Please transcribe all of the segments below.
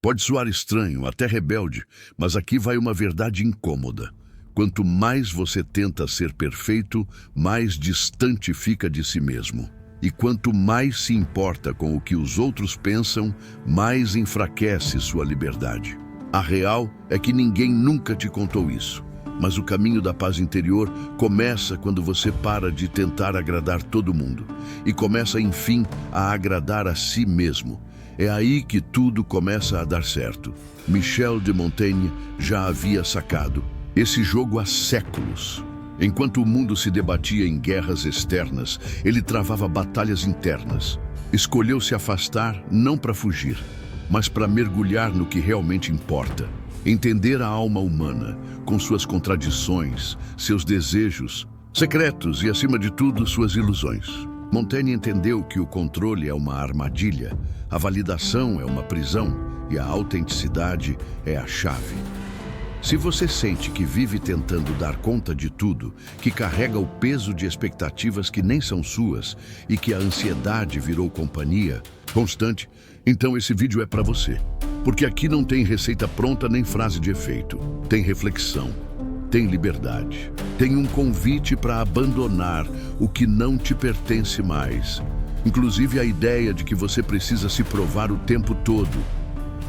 Pode soar estranho, até rebelde, mas aqui vai uma verdade incômoda. Quanto mais você tenta ser perfeito, mais distante fica de si mesmo. E quanto mais se importa com o que os outros pensam, mais enfraquece sua liberdade. A real é que ninguém nunca te contou isso. Mas o caminho da paz interior começa quando você para de tentar agradar todo mundo e começa, enfim, a agradar a si mesmo. É aí que tudo começa a dar certo. Michel de Montaigne já havia sacado esse jogo há séculos. Enquanto o mundo se debatia em guerras externas, ele travava batalhas internas. Escolheu se afastar não para fugir, mas para mergulhar no que realmente importa. Entender a alma humana, com suas contradições, seus desejos secretos e, acima de tudo, suas ilusões. Montaigne entendeu que o controle é uma armadilha, a validação é uma prisão e a autenticidade é a chave. Se você sente que vive tentando dar conta de tudo, que carrega o peso de expectativas que nem são suas e que a ansiedade virou companhia constante, então esse vídeo é para você. Porque aqui não tem receita pronta nem frase de efeito. Tem reflexão, tem liberdade, tem um convite para abandonar o que não te pertence mais. Inclusive a ideia de que você precisa se provar o tempo todo.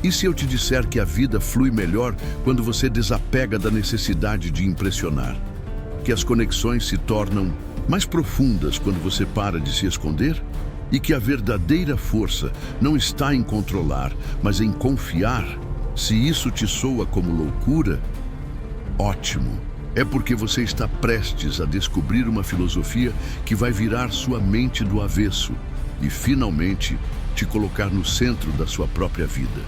E se eu te disser que a vida flui melhor quando você desapega da necessidade de impressionar? Que as conexões se tornam mais profundas quando você para de se esconder? E que a verdadeira força não está em controlar, mas em confiar? Se isso te soa como loucura, ótimo. É porque você está prestes a descobrir uma filosofia que vai virar sua mente do avesso e, finalmente, te colocar no centro da sua própria vida.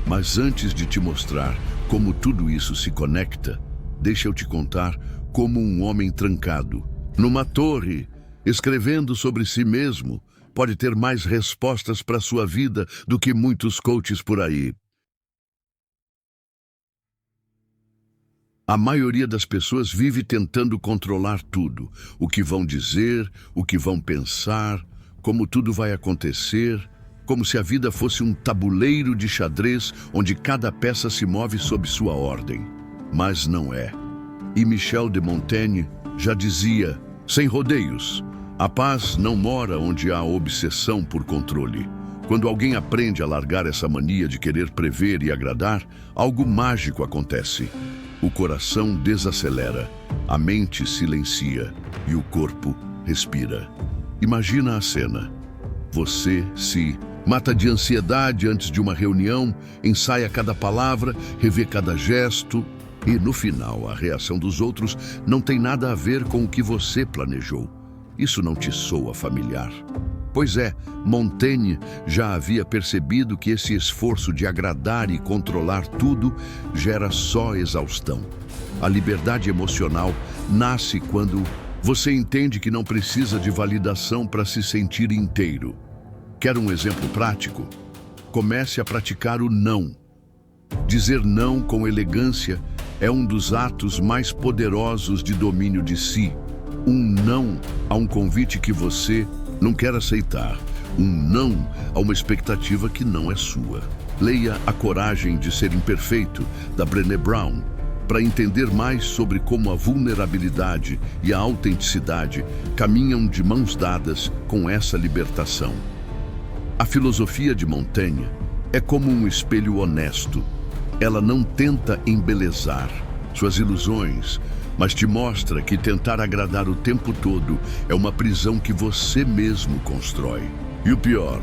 Mas antes de te mostrar como tudo isso se conecta, deixa eu te contar como um homem trancado numa torre, escrevendo sobre si mesmo, pode ter mais respostas para sua vida do que muitos coaches por aí. A maioria das pessoas vive tentando controlar tudo, o que vão dizer, o que vão pensar, como tudo vai acontecer, como se a vida fosse um tabuleiro de xadrez onde cada peça se move sob sua ordem. Mas não é. E Michel de Montaigne já dizia, sem rodeios, a paz não mora onde há obsessão por controle. Quando alguém aprende a largar essa mania de querer prever e agradar, algo mágico acontece. O coração desacelera, a mente silencia e o corpo respira. Imagina a cena. Você se mata de ansiedade antes de uma reunião, ensaia cada palavra, revê cada gesto e, no final, a reação dos outros não tem nada a ver com o que você planejou. Isso não te soa familiar? Pois é, Montaigne já havia percebido que esse esforço de agradar e controlar tudo gera só exaustão. A liberdade emocional nasce quando você entende que não precisa de validação para se sentir inteiro. Quer um exemplo prático? Comece a praticar o não. Dizer não com elegância é um dos atos mais poderosos de domínio de si. Um não a um convite que você não quer aceitar. Um não a uma expectativa que não é sua. Leia A Coragem de Ser Imperfeito, da Brené Brown, para entender mais sobre como a vulnerabilidade e a autenticidade caminham de mãos dadas com essa libertação. A filosofia de Montaigne é como um espelho honesto. Ela não tenta embelezar suas ilusões, mas te mostra que tentar agradar o tempo todo é uma prisão que você mesmo constrói. E o pior,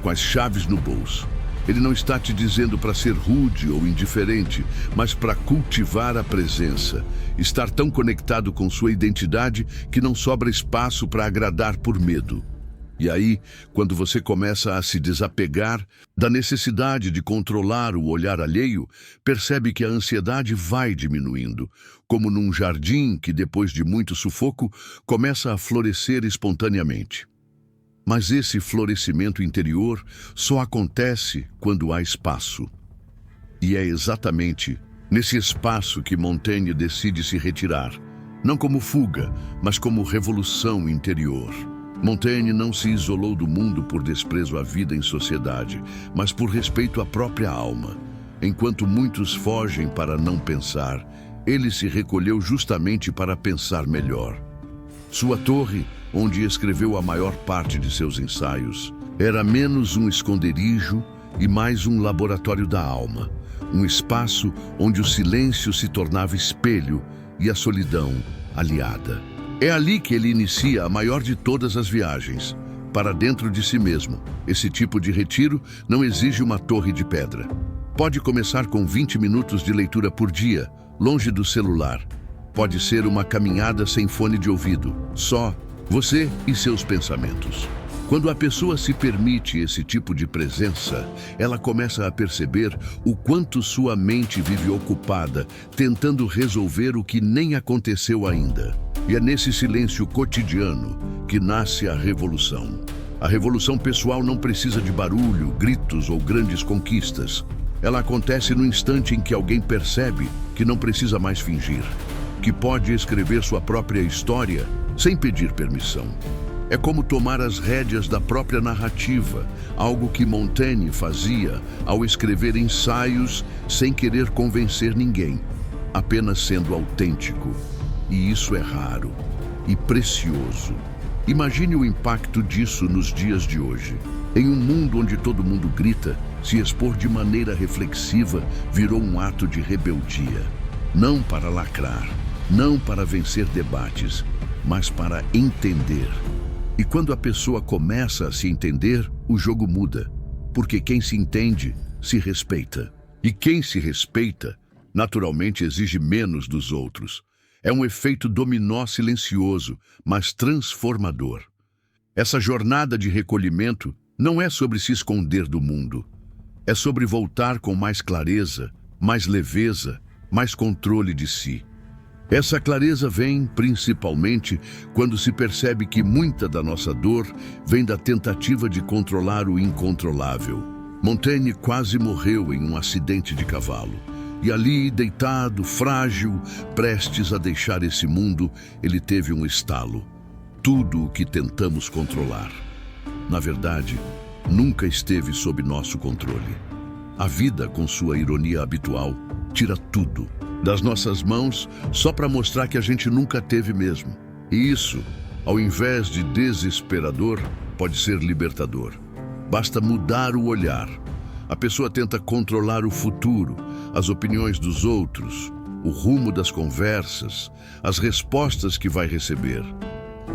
com as chaves no bolso. Ele não está te dizendo para ser rude ou indiferente, mas para cultivar a presença. Estar tão conectado com sua identidade que não sobra espaço para agradar por medo. E aí, quando você começa a se desapegar da necessidade de controlar o olhar alheio, percebe que a ansiedade vai diminuindo, como num jardim que, depois de muito sufoco, começa a florescer espontaneamente. Mas esse florescimento interior só acontece quando há espaço. E é exatamente nesse espaço que Montaigne decide se retirar, não como fuga, mas como revolução interior. Montaigne não se isolou do mundo por desprezo à vida em sociedade, mas por respeito à própria alma. Enquanto muitos fogem para não pensar, ele se recolheu justamente para pensar melhor. Sua torre, onde escreveu a maior parte de seus ensaios, era menos um esconderijo e mais um laboratório da alma, um espaço onde o silêncio se tornava espelho e a solidão aliada. É ali que ele inicia a maior de todas as viagens, para dentro de si mesmo. Esse tipo de retiro não exige uma torre de pedra. Pode começar com 20 minutos de leitura por dia, longe do celular. Pode ser uma caminhada sem fone de ouvido, só você e seus pensamentos. Quando a pessoa se permite esse tipo de presença, ela começa a perceber o quanto sua mente vive ocupada, tentando resolver o que nem aconteceu ainda. E é nesse silêncio cotidiano que nasce a revolução. A revolução pessoal não precisa de barulho, gritos ou grandes conquistas. Ela acontece no instante em que alguém percebe que não precisa mais fingir, que pode escrever sua própria história sem pedir permissão. É como tomar as rédeas da própria narrativa, algo que Montaigne fazia ao escrever ensaios sem querer convencer ninguém, apenas sendo autêntico. E isso é raro e precioso. Imagine o impacto disso nos dias de hoje. Em um mundo onde todo mundo grita, se expor de maneira reflexiva virou um ato de rebeldia. Não para lacrar, não para vencer debates, mas para entender. E quando a pessoa começa a se entender, o jogo muda, porque quem se entende, se respeita. E quem se respeita, naturalmente exige menos dos outros. É um efeito dominó silencioso, mas transformador. Essa jornada de recolhimento não é sobre se esconder do mundo. É sobre voltar com mais clareza, mais leveza, mais controle de si. Essa clareza vem, principalmente, quando se percebe que muita da nossa dor vem da tentativa de controlar o incontrolável. Montaigne quase morreu em um acidente de cavalo. E ali, deitado, frágil, prestes a deixar esse mundo, ele teve um estalo. Tudo o que tentamos controlar, na verdade, nunca esteve sob nosso controle. A vida, com sua ironia habitual, tira tudo das nossas mãos só para mostrar que a gente nunca teve mesmo. E isso, ao invés de desesperador, pode ser libertador. Basta mudar o olhar. A pessoa tenta controlar o futuro, as opiniões dos outros, o rumo das conversas, as respostas que vai receber.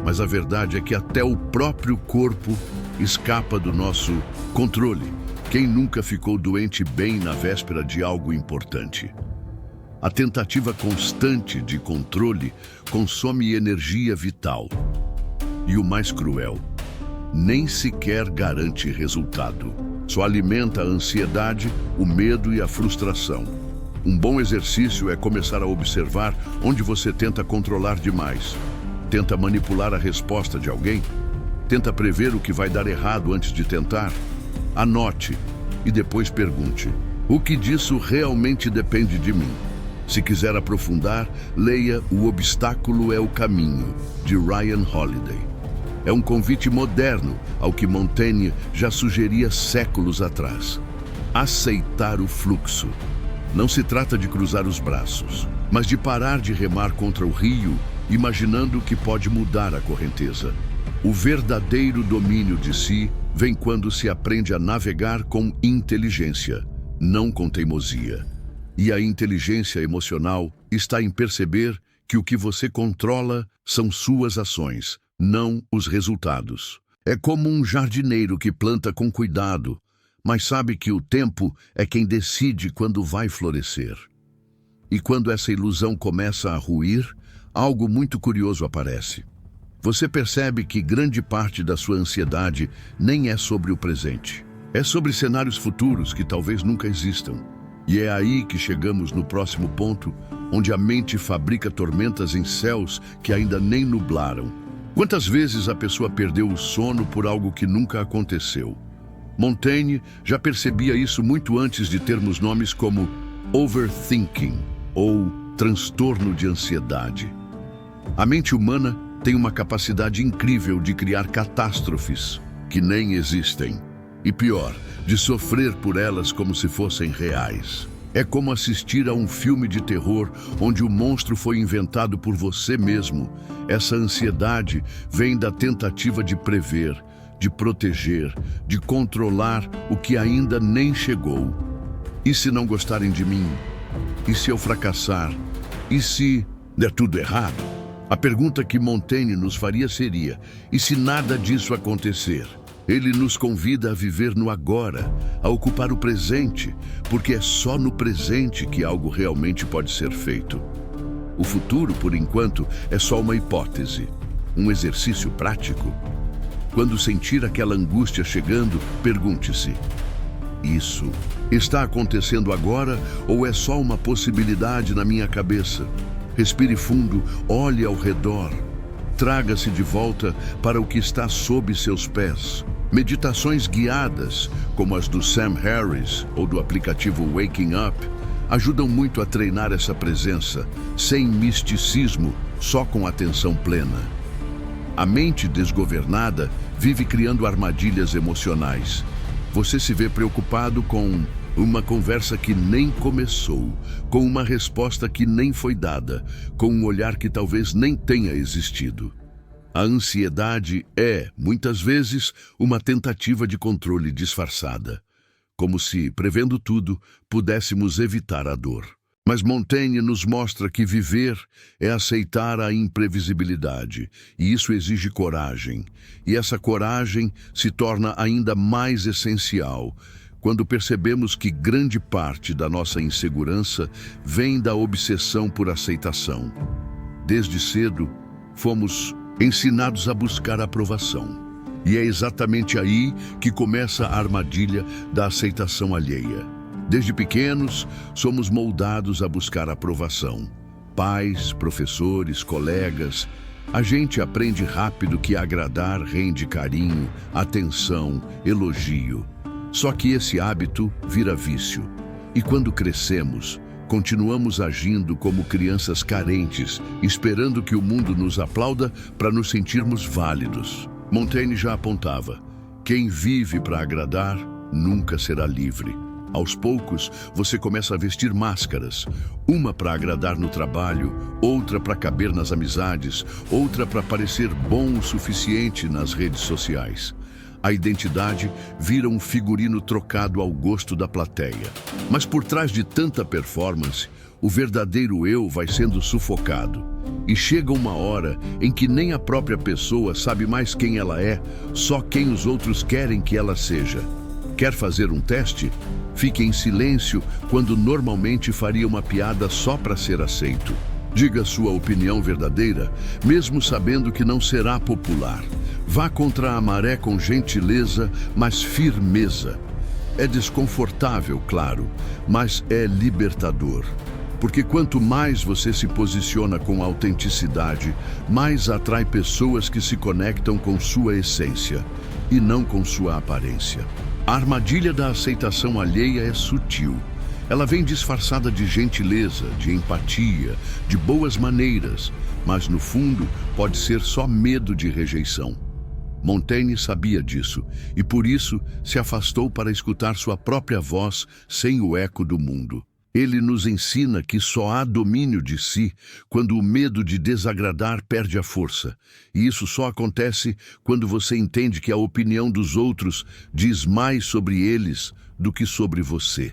Mas a verdade é que até o próprio corpo escapa do nosso controle. Quem nunca ficou doente bem na véspera de algo importante? A tentativa constante de controle consome energia vital. E o mais cruel, nem sequer garante resultado. Só alimenta a ansiedade, o medo e a frustração. Um bom exercício é começar a observar onde você tenta controlar demais. Tenta manipular a resposta de alguém? Tenta prever o que vai dar errado antes de tentar? Anote e depois pergunte: o que disso realmente depende de mim? Se quiser aprofundar, leia O Obstáculo é o Caminho, de Ryan Holiday. É um convite moderno ao que Montaigne já sugeria séculos atrás. Aceitar o fluxo. Não se trata de cruzar os braços, mas de parar de remar contra o rio, imaginando que pode mudar a correnteza. O verdadeiro domínio de si vem quando se aprende a navegar com inteligência, não com teimosia. E a inteligência emocional está em perceber que o que você controla são suas ações, não os resultados. É como um jardineiro que planta com cuidado, mas sabe que o tempo é quem decide quando vai florescer. E quando essa ilusão começa a ruir, algo muito curioso aparece. Você percebe que grande parte da sua ansiedade nem é sobre o presente. É sobre cenários futuros que talvez nunca existam. E é aí que chegamos no próximo ponto, onde a mente fabrica tormentas em céus que ainda nem nublaram. Quantas vezes a pessoa perdeu o sono por algo que nunca aconteceu? Montaigne já percebia isso muito antes de termos nomes como overthinking ou transtorno de ansiedade. A mente humana tem uma capacidade incrível de criar catástrofes que nem existem. E pior, de sofrer por elas como se fossem reais. É como assistir a um filme de terror onde o monstro foi inventado por você mesmo. Essa ansiedade vem da tentativa de prever, de proteger, de controlar o que ainda nem chegou. E se não gostarem de mim? E se eu fracassar? E se der tudo errado? A pergunta que Montaigne nos faria seria: e se nada disso acontecer? Ele nos convida a viver no agora, a ocupar o presente, porque é só no presente que algo realmente pode ser feito. O futuro, por enquanto, é só uma hipótese, um exercício prático. Quando sentir aquela angústia chegando, pergunte-se: isso está acontecendo agora ou é só uma possibilidade na minha cabeça? Respire fundo, olhe ao redor. Traga-se de volta para o que está sob seus pés. Meditações guiadas, como as do Sam Harris ou do aplicativo Waking Up, ajudam muito a treinar essa presença, sem misticismo, só com atenção plena. A mente desgovernada vive criando armadilhas emocionais. Você se vê preocupado com uma conversa que nem começou, com uma resposta que nem foi dada, com um olhar que talvez nem tenha existido. A ansiedade é, muitas vezes, uma tentativa de controle disfarçada, como se, prevendo tudo, pudéssemos evitar a dor. Mas Montaigne nos mostra que viver é aceitar a imprevisibilidade, e isso exige coragem. E essa coragem se torna ainda mais essencial quando percebemos que grande parte da nossa insegurança vem da obsessão por aceitação. Desde cedo, fomos ensinados a buscar aprovação. E é exatamente aí que começa a armadilha da aceitação alheia. Desde pequenos, somos moldados a buscar aprovação. Pais, professores, colegas. A gente aprende rápido que agradar rende carinho, atenção, elogio. Só que esse hábito vira vício. E quando crescemos, continuamos agindo como crianças carentes, esperando que o mundo nos aplauda para nos sentirmos válidos. Montaigne já apontava: quem vive para agradar nunca será livre. Aos poucos, você começa a vestir máscaras. Uma para agradar no trabalho, outra para caber nas amizades, outra para parecer bom o suficiente nas redes sociais. A identidade vira um figurino trocado ao gosto da plateia. Mas por trás de tanta performance, o verdadeiro eu vai sendo sufocado. E chega uma hora em que nem a própria pessoa sabe mais quem ela é, só quem os outros querem que ela seja. Quer fazer um teste? Fique em silêncio quando normalmente faria uma piada só para ser aceito. Diga sua opinião verdadeira, mesmo sabendo que não será popular. Vá contra a maré com gentileza, mas firmeza. É desconfortável, claro, mas é libertador. Porque quanto mais você se posiciona com autenticidade, mais atrai pessoas que se conectam com sua essência e não com sua aparência. A armadilha da aceitação alheia é sutil. Ela vem disfarçada de gentileza, de empatia, de boas maneiras, mas no fundo pode ser só medo de rejeição. Montaigne sabia disso e por isso se afastou para escutar sua própria voz sem o eco do mundo. Ele nos ensina que só há domínio de si quando o medo de desagradar perde a força. E isso só acontece quando você entende que a opinião dos outros diz mais sobre eles do que sobre você.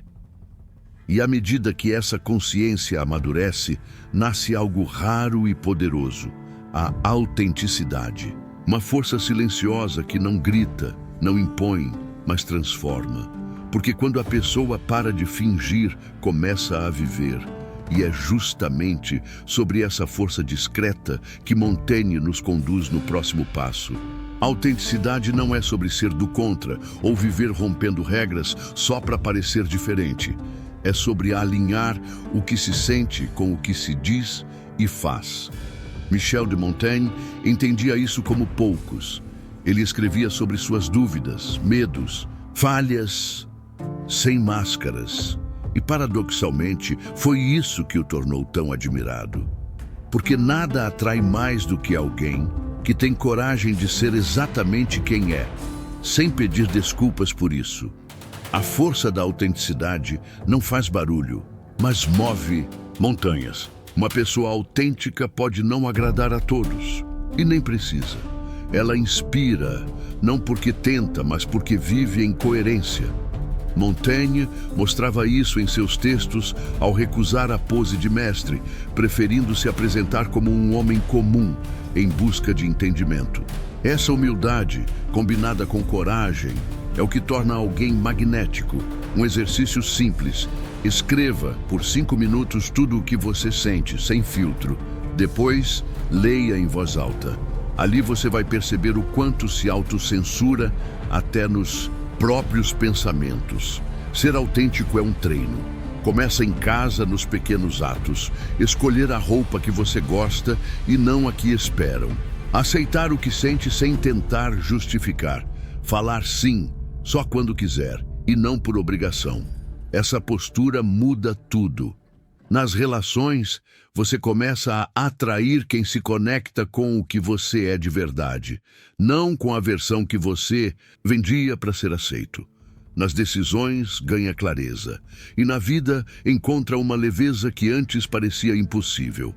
E à medida que essa consciência amadurece, nasce algo raro e poderoso: a autenticidade. Uma força silenciosa que não grita, não impõe, mas transforma. Porque quando a pessoa para de fingir, começa a viver. E é justamente sobre essa força discreta que Montaigne nos conduz no próximo passo. A autenticidade não é sobre ser do contra ou viver rompendo regras só para parecer diferente. É sobre alinhar o que se sente com o que se diz e faz. Michel de Montaigne entendia isso como poucos. Ele escrevia sobre suas dúvidas, medos, falhas, sem máscaras. E paradoxalmente, foi isso que o tornou tão admirado. Porque nada atrai mais do que alguém que tem coragem de ser exatamente quem é, sem pedir desculpas por isso. A força da autenticidade não faz barulho, mas move montanhas. Uma pessoa autêntica pode não agradar a todos, e nem precisa. Ela inspira, não porque tenta, mas porque vive em coerência. Montaigne mostrava isso em seus textos ao recusar a pose de mestre, preferindo se apresentar como um homem comum em busca de entendimento. Essa humildade, combinada com coragem, é o que torna alguém magnético. Um exercício simples. Escreva por 5 minutos tudo o que você sente, sem filtro. Depois, leia em voz alta. Ali você vai perceber o quanto se autocensura até nos próprios pensamentos. Ser autêntico é um treino. Começa em casa, nos pequenos atos. Escolher a roupa que você gosta e não a que esperam. Aceitar o que sente sem tentar justificar. Falar sim, só quando quiser, e não por obrigação. Essa postura muda tudo. Nas relações, você começa a atrair quem se conecta com o que você é de verdade, não com a versão que você vendia para ser aceito. Nas decisões, ganha clareza. E na vida, encontra uma leveza que antes parecia impossível.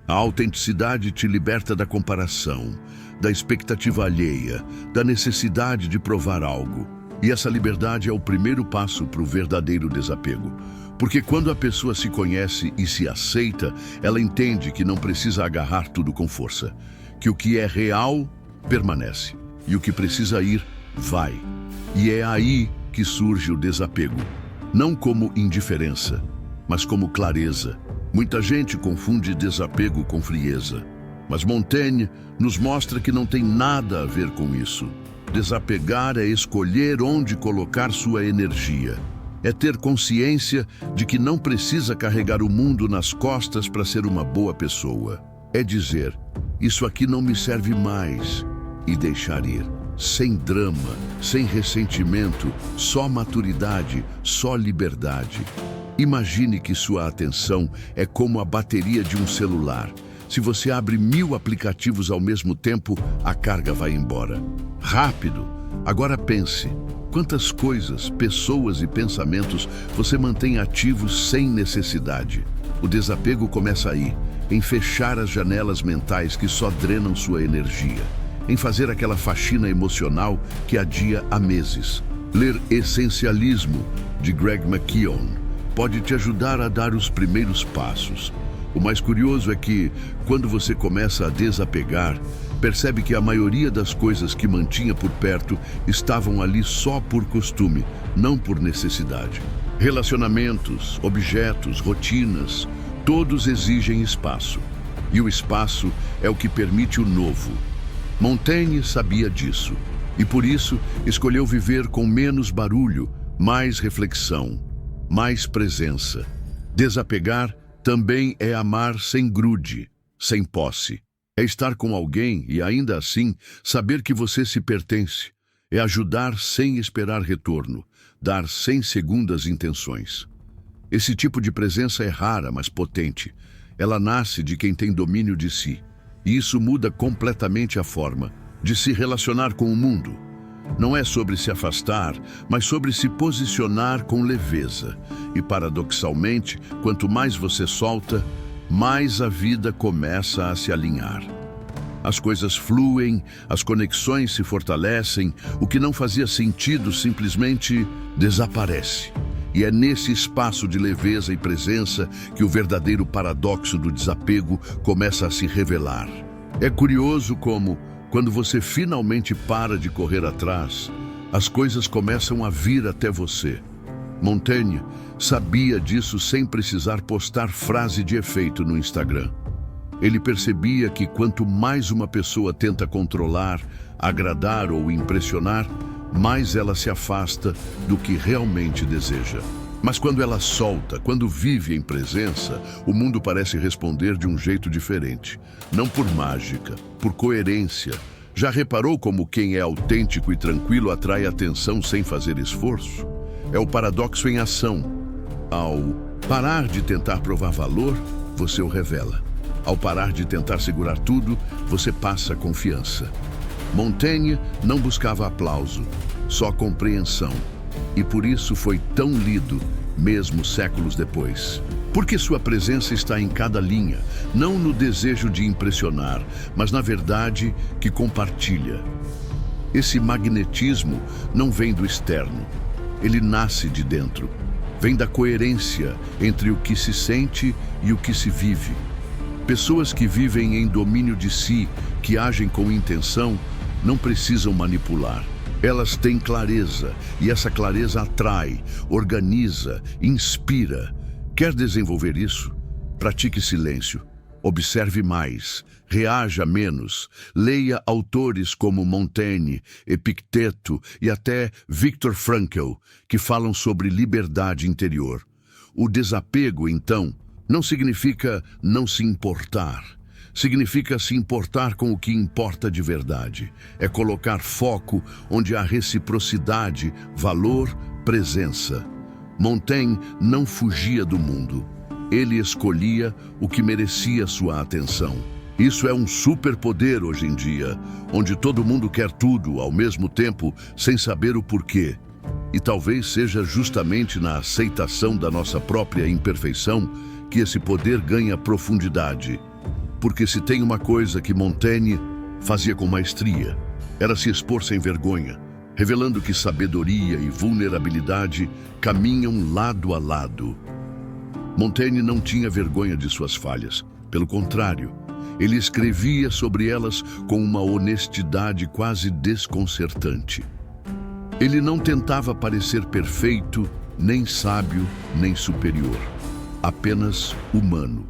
A autenticidade te liberta da comparação, da expectativa alheia, da necessidade de provar algo. E essa liberdade é o primeiro passo para o verdadeiro desapego. Porque quando a pessoa se conhece e se aceita, ela entende que não precisa agarrar tudo com força. Que o que é real, permanece. E o que precisa ir, vai. E é aí que surge o desapego. Não como indiferença, mas como clareza. Muita gente confunde desapego com frieza. Mas Montaigne nos mostra que não tem nada a ver com isso. Desapegar é escolher onde colocar sua energia. É ter consciência de que não precisa carregar o mundo nas costas para ser uma boa pessoa. É dizer, isso aqui não me serve mais, e deixar ir. Sem drama, sem ressentimento, só maturidade, só liberdade. Imagine que sua atenção é como a bateria de um celular. Se você abre 1000 aplicativos ao mesmo tempo, a carga vai embora. Rápido! Agora pense, quantas coisas, pessoas e pensamentos você mantém ativos sem necessidade? O desapego começa aí, em fechar as janelas mentais que só drenam sua energia, em fazer aquela faxina emocional que adia há meses. Ler Essencialismo, de Greg McKeown, pode te ajudar a dar os primeiros passos. O mais curioso é que, quando você começa a desapegar, percebe que a maioria das coisas que mantinha por perto estavam ali só por costume, não por necessidade. Relacionamentos, objetos, rotinas, todos exigem espaço. E o espaço é o que permite o novo. Montaigne sabia disso, e por isso escolheu viver com menos barulho, mais reflexão, mais presença. Desapegar também é amar sem grude, sem posse. É estar com alguém e, ainda assim, saber que você se pertence. É ajudar sem esperar retorno, dar sem segundas intenções. Esse tipo de presença é rara, mas potente. Ela nasce de quem tem domínio de si. E isso muda completamente a forma de se relacionar com o mundo. Não é sobre se afastar, mas sobre se posicionar com leveza. E, paradoxalmente, quanto mais você solta, mais a vida começa a se alinhar. As coisas fluem, as conexões se fortalecem, o que não fazia sentido simplesmente desaparece. E é nesse espaço de leveza e presença que o verdadeiro paradoxo do desapego começa a se revelar. É curioso como, quando você finalmente para de correr atrás, as coisas começam a vir até você. Montaigne sabia disso sem precisar postar frase de efeito no Instagram. Ele percebia que quanto mais uma pessoa tenta controlar, agradar ou impressionar, mais ela se afasta do que realmente deseja. Mas quando ela solta, quando vive em presença, o mundo parece responder de um jeito diferente. Não por mágica, por coerência. Já reparou como quem é autêntico e tranquilo atrai atenção sem fazer esforço? É o paradoxo em ação. Ao parar de tentar provar valor, você o revela. Ao parar de tentar segurar tudo, você passa a confiança. Montaigne não buscava aplauso, só compreensão. E por isso foi tão lido, mesmo séculos depois. Porque sua presença está em cada linha, não no desejo de impressionar, mas na verdade que compartilha. Esse magnetismo não vem do externo, ele nasce de dentro. Vem da coerência entre o que se sente e o que se vive. Pessoas que vivem em domínio de si, que agem com intenção, não precisam manipular. Elas têm clareza, e essa clareza atrai, organiza, inspira. Quer desenvolver isso? Pratique silêncio. Observe mais, reaja menos, leia autores como Montaigne, Epicteto e até Viktor Frankl, que falam sobre liberdade interior. O desapego, então, não significa não se importar. Significa se importar com o que importa de verdade. É colocar foco onde há reciprocidade, valor, presença. Montaigne não fugia do mundo. Ele escolhia o que merecia sua atenção. Isso é um superpoder hoje em dia, onde todo mundo quer tudo ao mesmo tempo, sem saber o porquê. E talvez seja justamente na aceitação da nossa própria imperfeição que esse poder ganha profundidade. Porque se tem uma coisa que Montaigne fazia com maestria, era se expor sem vergonha, revelando que sabedoria e vulnerabilidade caminham lado a lado. Montaigne não tinha vergonha de suas falhas. Pelo contrário, ele escrevia sobre elas com uma honestidade quase desconcertante. Ele não tentava parecer perfeito, nem sábio, nem superior. Apenas humano.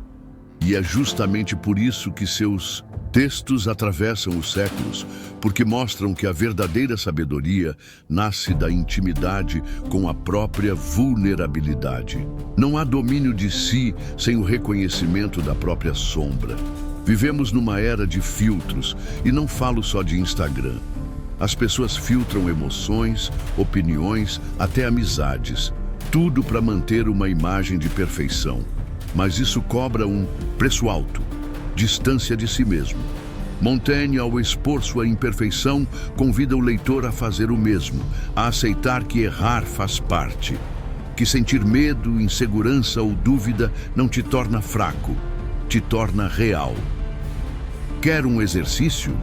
E é justamente por isso que seus textos atravessam os séculos, porque mostram que a verdadeira sabedoria nasce da intimidade com a própria vulnerabilidade. Não há domínio de si sem o reconhecimento da própria sombra. Vivemos numa era de filtros, e não falo só de Instagram. As pessoas filtram emoções, opiniões, até amizades. Tudo para manter uma imagem de perfeição. Mas isso cobra um preço alto, distância de si mesmo. Montaigne, ao expor sua imperfeição, convida o leitor a fazer o mesmo, a aceitar que errar faz parte, que sentir medo, insegurança ou dúvida não te torna fraco, te torna real. Quer um exercício?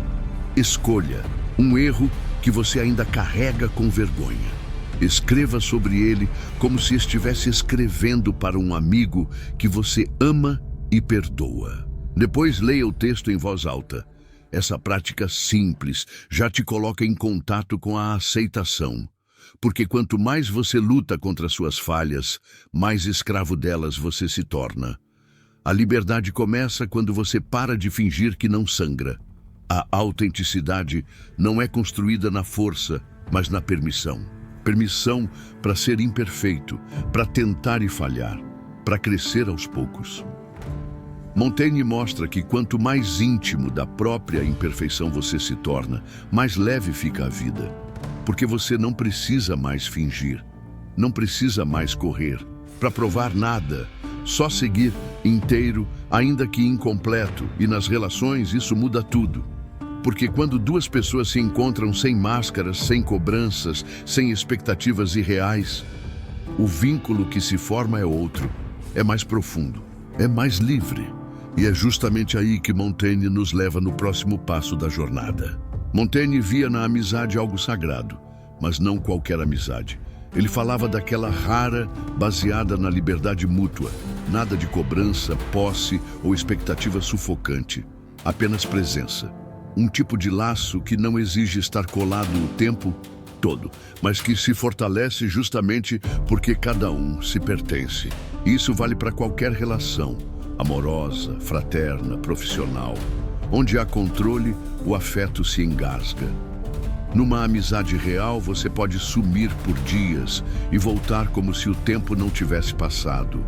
Escolha um erro que você ainda carrega com vergonha. Escreva sobre ele como se estivesse escrevendo para um amigo que você ama e perdoa. Depois leia o texto em voz alta. Essa prática simples já te coloca em contato com a aceitação. Porque quanto mais você luta contra suas falhas, mais escravo delas você se torna. A liberdade começa quando você para de fingir que não sangra. A autenticidade não é construída na força, mas na permissão. Permissão para ser imperfeito, para tentar e falhar, para crescer aos poucos. Montaigne mostra que quanto mais íntimo da própria imperfeição você se torna, mais leve fica a vida. Porque você não precisa mais fingir, não precisa mais correr, para provar nada, só seguir inteiro, ainda que incompleto, e nas relações isso muda tudo. Porque quando duas pessoas se encontram sem máscaras, sem cobranças, sem expectativas irreais, o vínculo que se forma é outro, é mais profundo, é mais livre. E é justamente aí que Montaigne nos leva no próximo passo da jornada. Montaigne via na amizade algo sagrado, mas não qualquer amizade. Ele falava daquela rara, baseada na liberdade mútua, nada de cobrança, posse ou expectativa sufocante, apenas presença. Um tipo de laço que não exige estar colado o tempo todo, mas que se fortalece justamente porque cada um se pertence. Isso vale para qualquer relação, amorosa, fraterna, profissional. Onde há controle, o afeto se engasga. Numa amizade real, você pode sumir por dias e voltar como se o tempo não tivesse passado.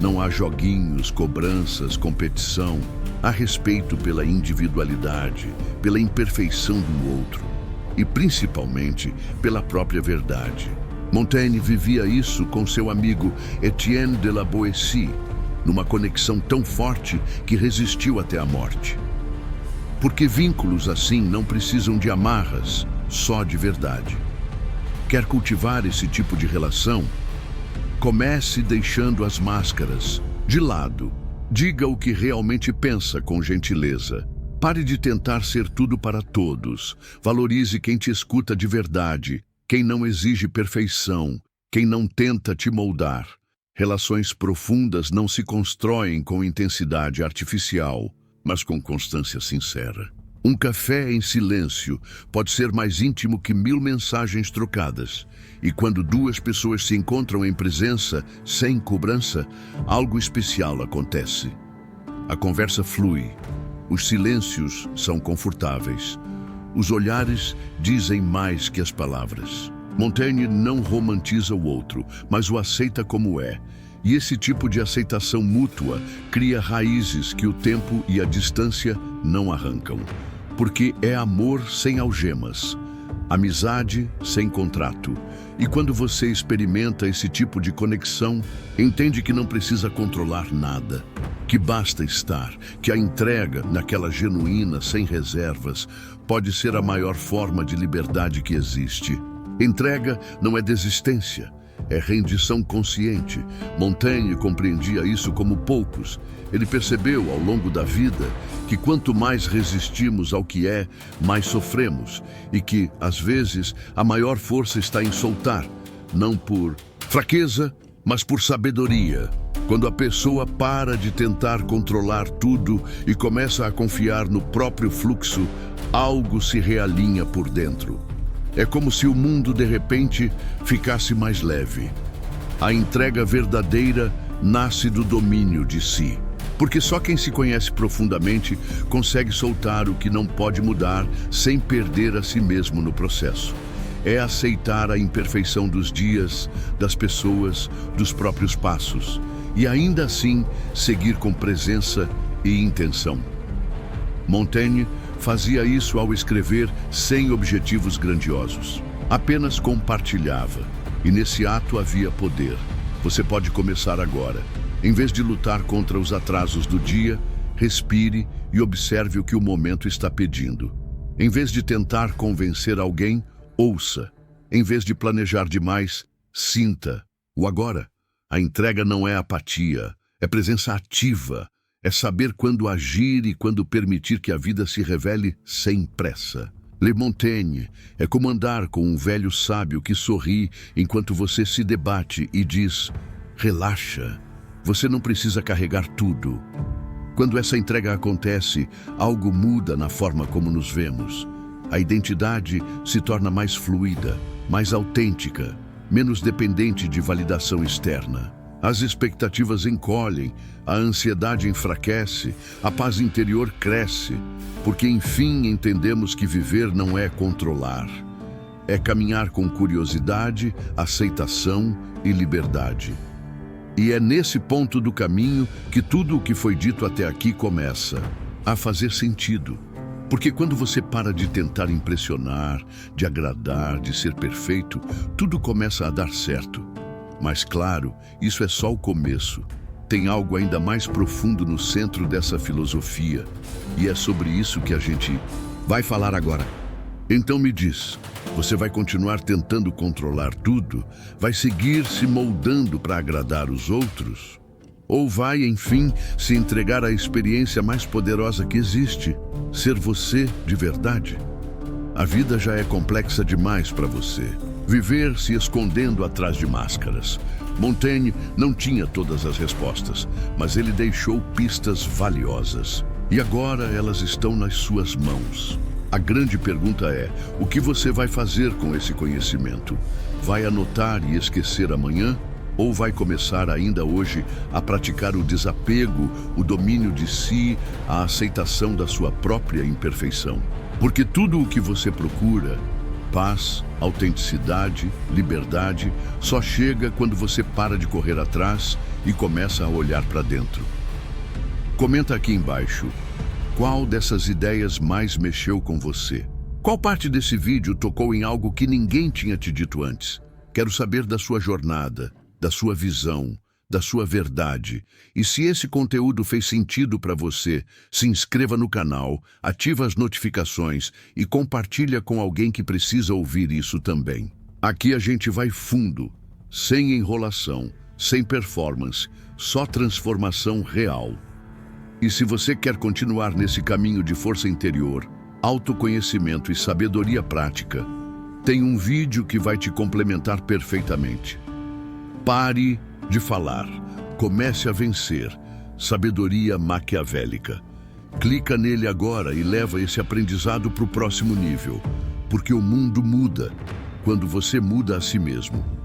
Não há joguinhos, cobranças, competição. Há respeito pela individualidade, pela imperfeição do outro e, principalmente, pela própria verdade. Montaigne vivia isso com seu amigo Etienne de la Boétie. numa conexão tão forte que resistiu até a morte. Porque vínculos assim não precisam de amarras, só de verdade. Quer cultivar esse tipo de relação? Comece deixando as máscaras de lado. Diga o que realmente pensa com gentileza. Pare de tentar ser tudo para todos. Valorize quem te escuta de verdade, quem não exige perfeição, quem não tenta te moldar. Relações profundas não se constroem com intensidade artificial, mas com constância sincera. Um café em silêncio pode ser mais íntimo que 1000 mensagens trocadas. E quando duas pessoas se encontram em presença, sem cobrança, algo especial acontece. A conversa flui. Os silêncios são confortáveis. Os olhares dizem mais que as palavras. Montaigne não romantiza o outro, mas o aceita como é. E esse tipo de aceitação mútua cria raízes que o tempo e a distância não arrancam. Porque é amor sem algemas, amizade sem contrato. E quando você experimenta esse tipo de conexão, entende que não precisa controlar nada, que basta estar, que a entrega, naquela genuína, sem reservas, pode ser a maior forma de liberdade que existe. Entrega não é desistência, é rendição consciente. Montaigne compreendia isso como poucos. Ele percebeu ao longo da vida que quanto mais resistimos ao que é, mais sofremos, e que, às vezes, a maior força está em soltar, não por fraqueza, mas por sabedoria. Quando a pessoa para de tentar controlar tudo e começa a confiar no próprio fluxo, algo se realinha por dentro. É como se o mundo, de repente, ficasse mais leve. A entrega verdadeira nasce do domínio de si. Porque só quem se conhece profundamente consegue soltar o que não pode mudar sem perder a si mesmo no processo. É aceitar a imperfeição dos dias, das pessoas, dos próprios passos. E ainda assim, seguir com presença e intenção. Montaigne fazia isso ao escrever sem objetivos grandiosos. Apenas compartilhava. E nesse ato havia poder. Você pode começar agora. Em vez de lutar contra os atrasos do dia, respire e observe o que o momento está pedindo. Em vez de tentar convencer alguém, ouça. Em vez de planejar demais, sinta o agora. A entrega não é apatia, é presença ativa. É saber quando agir e quando permitir que a vida se revele sem pressa. Le Montaigne é como andar com um velho sábio que sorri enquanto você se debate e diz: relaxa, você não precisa carregar tudo. Quando essa entrega acontece, algo muda na forma como nos vemos. A identidade se torna mais fluida, mais autêntica, menos dependente de validação externa. As expectativas encolhem, a ansiedade enfraquece, a paz interior cresce, porque enfim entendemos que viver não é controlar. É caminhar com curiosidade, aceitação e liberdade. E é nesse ponto do caminho que tudo o que foi dito até aqui começa a fazer sentido. Porque quando você para de tentar impressionar, de agradar, de ser perfeito, tudo começa a dar certo. Mas claro, isso é só o começo. Tem algo ainda mais profundo no centro dessa filosofia. E é sobre isso que a gente vai falar agora. Então me diz, você vai continuar tentando controlar tudo? Vai seguir se moldando para agradar os outros? Ou vai, enfim, se entregar à experiência mais poderosa que existe? Ser você de verdade? A vida já é complexa demais para você. Viver se escondendo atrás de máscaras. Montaigne não tinha todas as respostas, mas ele deixou pistas valiosas. E agora elas estão nas suas mãos. A grande pergunta é, o que você vai fazer com esse conhecimento? Vai anotar e esquecer amanhã? Ou vai começar ainda hoje a praticar o desapego, o domínio de si, a aceitação da sua própria imperfeição? Porque tudo o que você procura, paz, autenticidade, liberdade, só chega quando você para de correr atrás e começa a olhar para dentro. Comenta aqui embaixo, qual dessas ideias mais mexeu com você? Qual parte desse vídeo tocou em algo que ninguém tinha te dito antes? Quero saber da sua jornada, da sua visão, da sua verdade. E se esse conteúdo fez sentido para você, se inscreva no canal, ativa as notificações e compartilha com alguém que precisa ouvir isso também. Aqui a gente vai fundo, sem enrolação, sem performance, só transformação real. E se você quer continuar nesse caminho de força interior, autoconhecimento e sabedoria prática, tem um vídeo que vai te complementar perfeitamente. Pare de falar, comece a vencer. Sabedoria maquiavélica. Clica nele agora e leva esse aprendizado para o próximo nível, porque o mundo muda quando você muda a si mesmo.